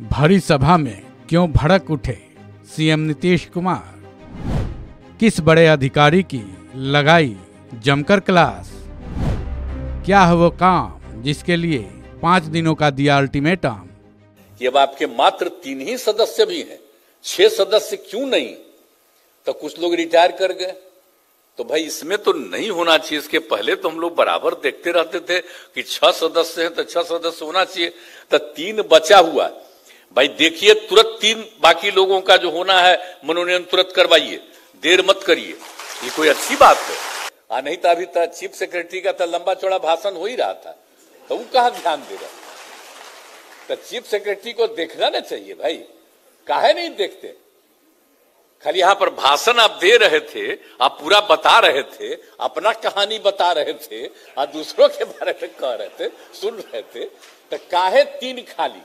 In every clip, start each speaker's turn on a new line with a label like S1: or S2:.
S1: भरी सभा में क्यों भड़क उठे सीएम नीतीश कुमार? किस बड़े अधिकारी की लगाई जमकर क्लास? क्या है वो काम जिसके लिए 5 दिनों का दिया अल्टीमेटम?
S2: कि अब आपके मात्र 3 ही सदस्य भी हैं, 6 सदस्य क्यों नहीं? तो कुछ लोग रिटायर कर गए। तो भाई इसमें तो नहीं होना चाहिए। इसके पहले तो हम लोग बराबर देखते रहते थे कि 6 सदस्य हैं तो 6 सदस्य होना चाहिए। तो 3 बचा हुआ, भाई देखिए तुरंत 3 बाकी लोगों का जो होना है मनोनयन तुरंत करवाइए, देर मत करिए। ये कोई अच्छी बात है? नहीं तो अभी तक चीफ सेक्रेटरी का तो लंबा चौड़ा भाषण हो ही रहा था, तो वो कहां ध्यान दे रहा? तो चीफ सेक्रेटरी को देखना ना चाहिए भाई, काहे नहीं देखते? खाली यहां पर भाषण आप दे रहे थे, आप पूरा बता रहे थे, अपना कहानी बता रहे थे और दूसरों के बारे में कह रहे थे, सुन रहे थे। तो काहे 3 खाली?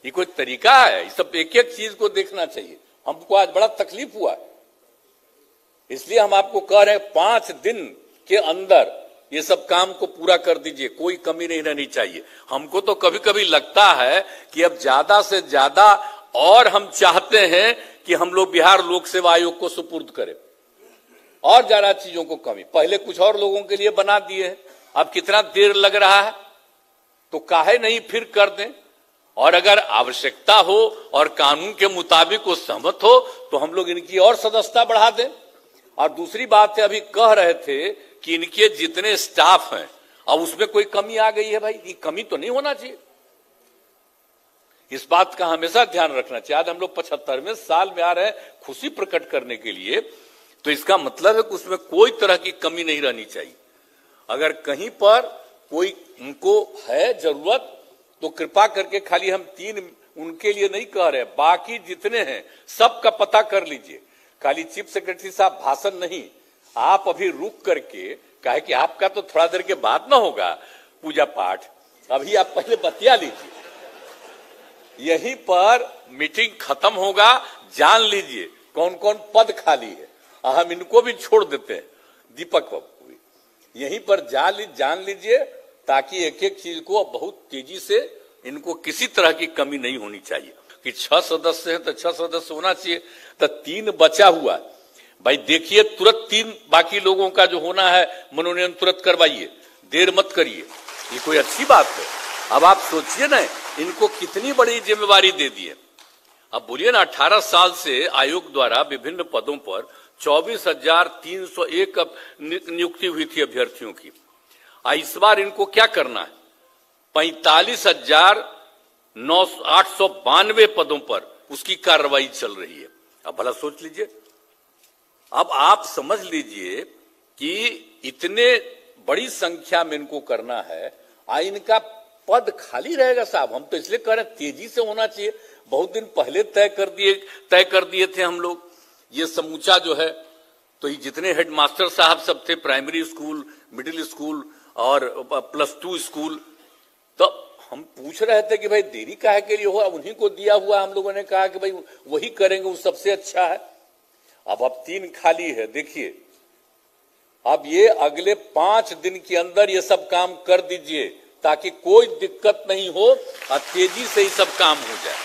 S2: ये कोई तरीका है? ये सब एक एक चीज को देखना चाहिए। हमको आज बड़ा तकलीफ हुआ, इसलिए हम आपको कह रहे हैं 5 दिन के अंदर ये सब काम को पूरा कर दीजिए, कोई कमी नहीं रहनी चाहिए। हमको तो कभी कभी लगता है कि अब ज्यादा से ज्यादा और हम चाहते हैं कि हम लोग बिहार लोक सेवा आयोग को सुपुर्द करें, और ज्यादा चीजों को कमी। पहले कुछ और लोगों के लिए बना दिए हैं, अब कितना देर लग रहा है, तो काहे नहीं फिर कर दें? और अगर आवश्यकता हो और कानून के मुताबिक वो सहमत हो तो हम लोग इनकी और सदस्यता बढ़ा दें। और दूसरी बात है, अभी कह रहे थे कि इनके जितने स्टाफ हैं अब उसमें कोई कमी आ गई है। भाई ये कमी तो नहीं होना चाहिए, इस बात का हमेशा ध्यान रखना चाहिए। आज हम लोग 75वें साल में आ रहे हैं खुशी प्रकट करने के लिए, तो इसका मतलब है कि उसमें कोई तरह की कमी नहीं रहनी चाहिए। अगर कहीं पर कोई उनको है जरूरत तो कृपा करके, खाली हम 3 उनके लिए नहीं कह रहे, बाकी जितने हैं सबका पता कर लीजिए। खाली चीफ सेक्रेटरी साहब भाषण नहीं, आप अभी रुक करके, काहे कि आपका तो थोड़ा देर के बाद ना होगा पूजा पाठ, अभी आप पहले बतिया लीजिए, यहीं पर मीटिंग खत्म होगा, जान लीजिए कौन कौन पद खाली है। हम इनको भी छोड़ देते हैं, दीपक बाबू भी यहीं पर जान लीजिए, ताकि एक एक चीज को बहुत तेजी से, इनको किसी तरह की कमी नहीं होनी चाहिए। कि 6 सदस्य हैं तो 6 सदस्य होना चाहिए। तो 3 बचा हुआ, भाई देखिए तुरंत 3 बाकी लोगों का जो होना है मनोनयन तुरंत करवाइए, देर मत करिए। ये कोई अच्छी बात है? अब आप सोचिए ना, इनको कितनी बड़ी जिम्मेवारी दे दी है। अब बोलिए ना, 18 साल से आयोग द्वारा विभिन्न पदों पर 24,301 नियुक्ति हुई थी अभ्यर्थियों की। इस बार इनको क्या करना है? 45,892 पदों पर उसकी कार्रवाई चल रही है। अब भला सोच लीजिए, अब आप समझ लीजिए कि इतने बड़ी संख्या में इनको करना है, इनका पद खाली रहेगा साहब। हम तो इसलिए कह रहे हैं तेजी से होना चाहिए। बहुत दिन पहले तय कर दिए थे हम लोग ये समूचा जो है। तो ये जितने हेडमास्टर साहब सब थे, प्राइमरी स्कूल, मिडिल स्कूल और +2 स्कूल, तो हम पूछ रहे थे कि भाई देरी काहे के लिए हो? अब उन्हीं को दिया हुआ, हम लोगों ने कहा कि भाई वही करेंगे, वो सबसे अच्छा है। अब 3 खाली है। देखिए अब ये अगले 5 दिन के अंदर ये सब काम कर दीजिए, ताकि कोई दिक्कत नहीं हो और तेजी से ये सब काम हो जाए।